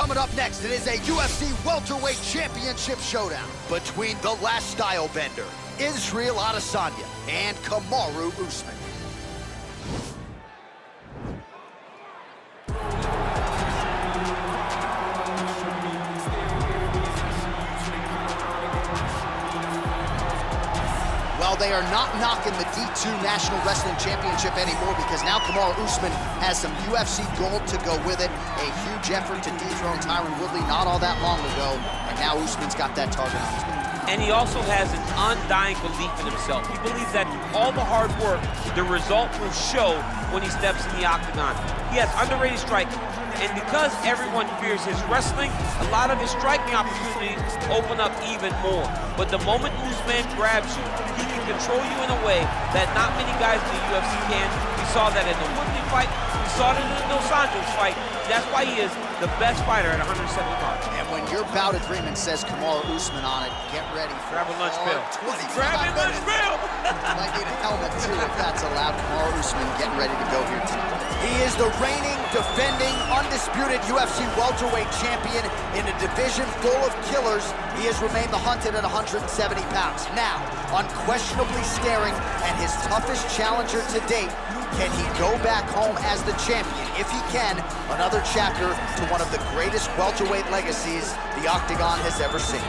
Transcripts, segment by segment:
Coming up next, it is a UFC welterweight championship showdown between the last Stylebender, Israel Adesanya, and Kamaru Usman. Well, they are not knocking the D2 National Wrestling Championship anymore because now Kamaru Usman has some UFC gold to go with it. A huge effort to dethrone Tyron Woodley not all that long ago, and now Usman's got that target on his back. And he also has an undying belief in himself. He believes that all the hard work, the result will show when he steps in the octagon. He has underrated striking, and because everyone fears his wrestling, a lot of his striking opportunities open up even more. But the moment Usman grabs you, he can control you in a way that not many guys in the UFC can. We saw that in the Woodley fight, we saw it in the Dos Anjos fight. That's why he is the best fighter at 170 pounds. And when your bout agreement says Kamaru Usman on it, get ready for grab a lunch bill. Grab your lunch bill! Might need a helmet too if that's allowed. Kamaru Usman getting ready to go here tonight. He is the reigning, defending, undisputed UFC welterweight champion in a division full of killers. He has remained the hunted at 170 pounds. Now, unquestionably staring at his toughest challenger to date. Can he go back home as the champion? If he can, another chapter to one of the greatest welterweight legacies the Octagon has ever seen.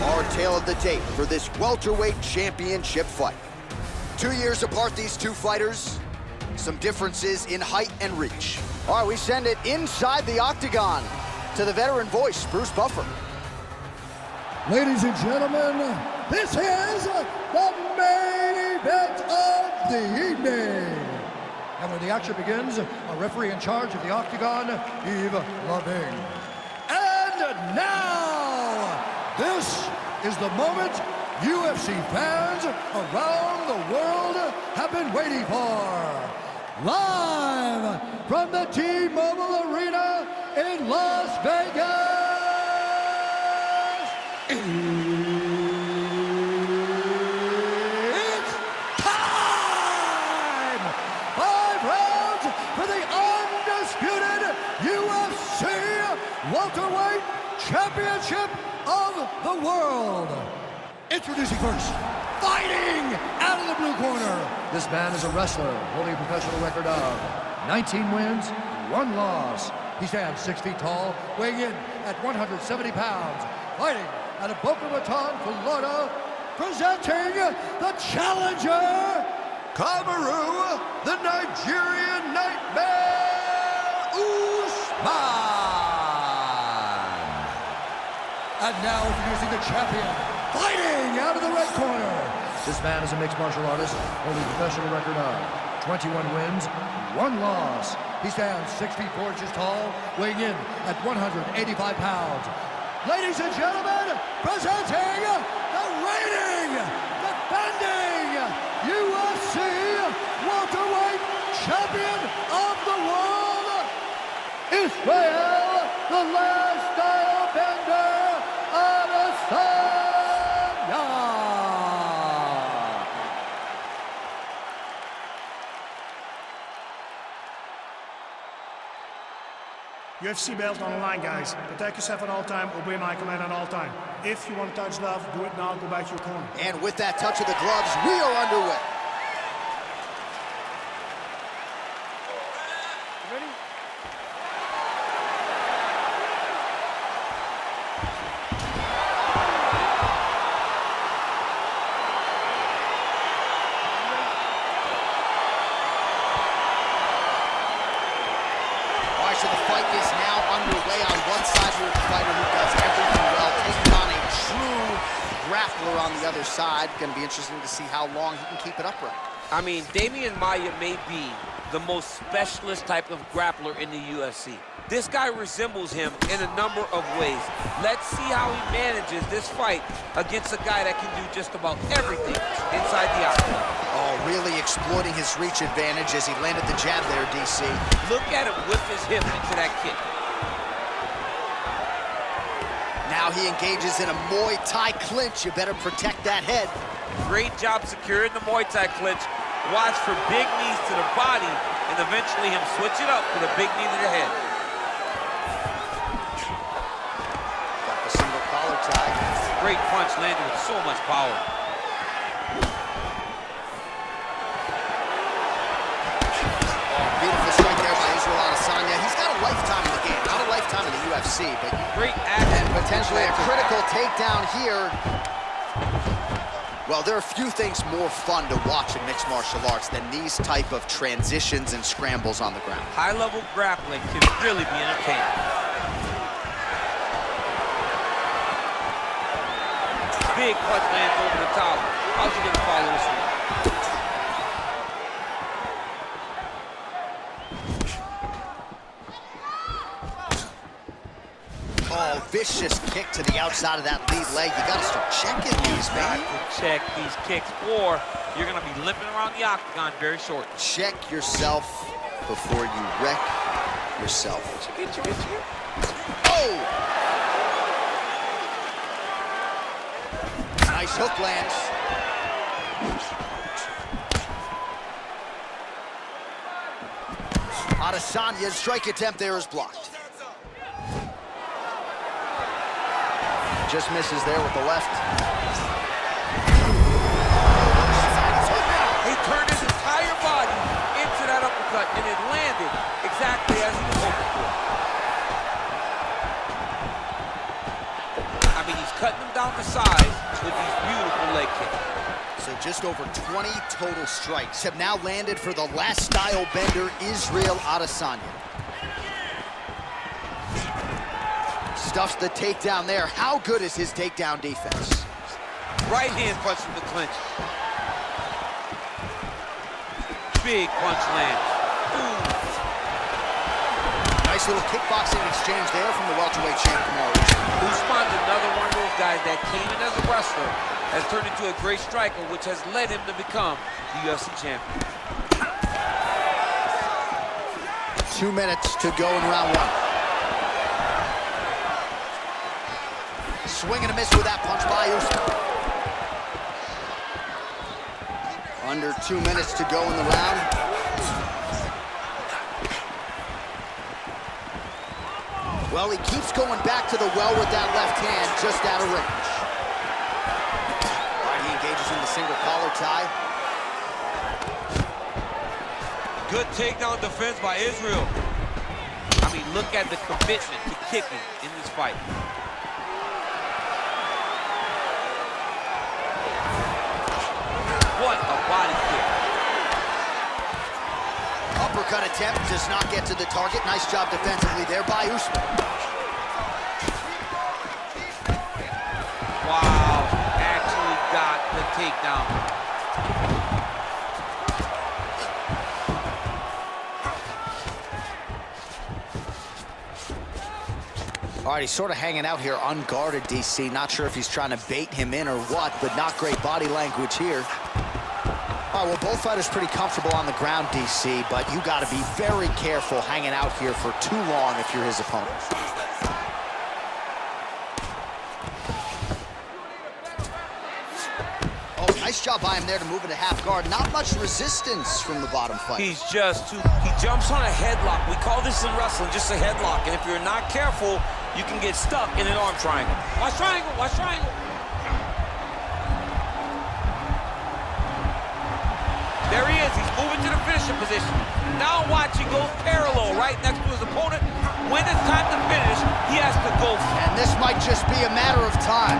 Our tale of the tape for this welterweight championship fight. 2 years apart, these two fighters. Some differences in height and reach. All right, we send it inside the Octagon to the veteran voice, Bruce Buffer. Ladies and gentlemen, this is the main event of the evening. And when the action begins, a referee in charge of the Octagon, Yves Loving. And now, this is the moment UFC fans around the world have been waiting for. Live from the T-Mobile Arena in Las Vegas, it's time! 5 rounds for the undisputed UFC welterweight championship of the world. Introducing first, fighting out of the blue corner. This man is a wrestler holding a professional record of 19 wins, 1 loss. He stands 6 feet tall, weighing in at 170 pounds. Fighting out of Boca Raton, Florida, presenting the challenger, Kamaru, the Nigerian Nightmare, Usman. And now introducing the champion, fighting out of the red corner. This man is a mixed martial artist, holding a professional record of 21 wins, 1 loss. He stands 6 feet 4 inches tall, weighing in at 185 pounds. Ladies and gentlemen, presenting the reigning, defending UFC welterweight champion of the world, Israel, the last Stylebender, Adesanya. UFC belt on the line, guys. Protect yourself at all time, obey my command at all time. If you want to touch love, do it now, go back to your corner. And with that touch of the gloves, we are underway. Ready? So the fight is now underway. On one side, we have a fighter who does everything well, taking on a true grappler on the other side. Going to be interesting to see how long he can keep it upright. I mean, Damian Maia may be the most specialist type of grappler in the UFC. This guy resembles him in a number of ways. Let's see how he manages this fight against a guy that can do just about everything inside the octagon. Oh, Really exploiting his reach advantage as he landed the jab there, DC. Look at him whip his hip into that kick. Now he engages in a Muay Thai clinch. You better protect that head. Great job securing the Muay Thai clinch. Watch for big knees to the body, and eventually him switch it up with a big knee to the head. Got the single collar tie. Great punch landed with so much power. Beautiful strike there by Adesanya. He's got a lifetime in the game, not a lifetime in the UFC, but Great action. and potentially a critical takedown here. Well, there are few things more fun to watch in mixed martial arts than these type of transitions and scrambles on the ground. High-level grappling can really be entertaining. Big punch lands over the top. How's he gonna follow this one? Oh, vicious kick to the outside of that lead leg. You gotta start checking these, man. Check these kicks, or you're gonna be limping around the octagon very short. Check yourself before you wreck yourself. Check it. Oh! Nice hook lands. Adesanya's strike attempt there is blocked. Just misses there with the left. He turned his entire body into that uppercut, and it landed exactly as he was hoping for. I mean, he's cutting them down to size with these beautiful leg kicks. So just over 20 total strikes have now landed for the last Stylebender, Israel Adesanya. Stuffs the takedown there. How good is his takedown defense? Right hand punch from the clinch. Big punch lands. Ooh. Nice little kickboxing exchange there from the welterweight champ, Usman. Usman's another one of those guys that came in as a wrestler, has turned into a great striker, which has led him to become the UFC champion. 2 minutes to go in round one. Swing and a miss with that punch by Usman. Under 2 minutes to go in the round. Well, he keeps going back to the well with that left hand, just out of range. All right, he engages in the single collar tie. Good takedown defense by Israel. I mean, look at the commitment to kicking in this fight. What a body kick. Uppercut attempt does not get to the target. Nice job defensively there by Usman. Wow, actually got the takedown. All right, he's sort of hanging out here unguarded, DC. Not sure if he's trying to bait him in or what, but not great body language here. All right, well, both fighters pretty comfortable on the ground, DC, but you got to be very careful hanging out here for too long if you're his opponent. Oh, nice job by him there to move into half guard. Not much resistance from the bottom fight. He's just too, he jumps on a headlock. We call this in wrestling just a headlock, and if you're not careful, you can get stuck in an arm triangle. Watch triangle, watch triangle. There he is, he's moving to the finishing position. Now watch, he goes parallel right next to his opponent. When it's time to finish, he has to go. And this might just be a matter of time.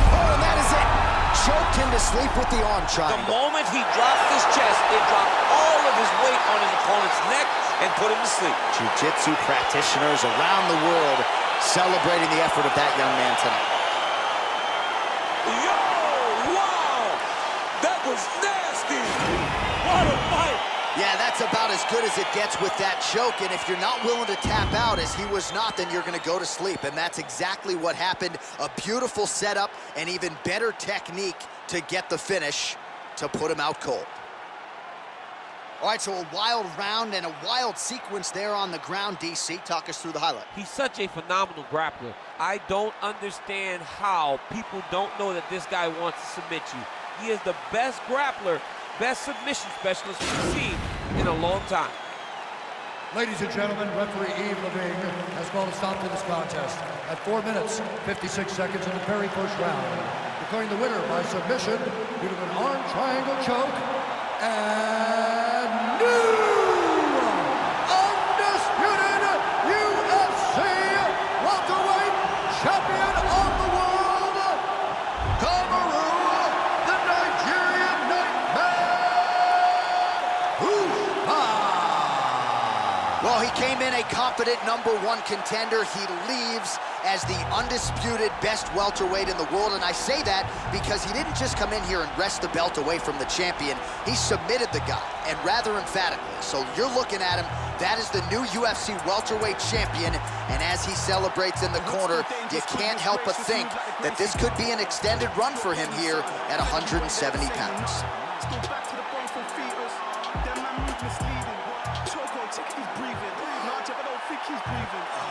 Oh, and that is it. Choked him to sleep with the arm triangle. The moment he dropped his chest, it dropped all of his weight on his opponent's neck and put him to sleep. Jiu-jitsu practitioners around the world celebrating the effort of that young man tonight. Yo, wow! That was nasty! What a fight! Yeah, that's about as good as it gets with that choke, and if you're not willing to tap out, as he was not, then you're gonna go to sleep, and that's exactly what happened. A beautiful setup and even better technique to get the finish to put him out cold. All right, so a wild round and a wild sequence there on the ground. DC, talk us through the highlight. He's such a phenomenal grappler. I don't understand how people don't know that this guy wants to submit you. He is the best grappler, best submission specialist we've seen in a long time. Ladies and gentlemen, referee Yves Levine has called a stop to this contest at 4 minutes, 56 seconds in the very first round, declaring the winner by submission due to an arm triangle choke and new undisputed UFC welterweight champion of the world, Cameroon, the Nigerian Nightmare, Usman. Well, he came in a competent #1 contender. He leaves as the undisputed best welterweight in the world, and I say that because he didn't just come in here and wrest the belt away from the champion. He submitted the guy, and rather emphatically. So you're looking at him, that is the new UFC welterweight champion, and as he celebrates in the corner, you can't help but think that this could be an extended run for him here at 170 pounds. He's breathing.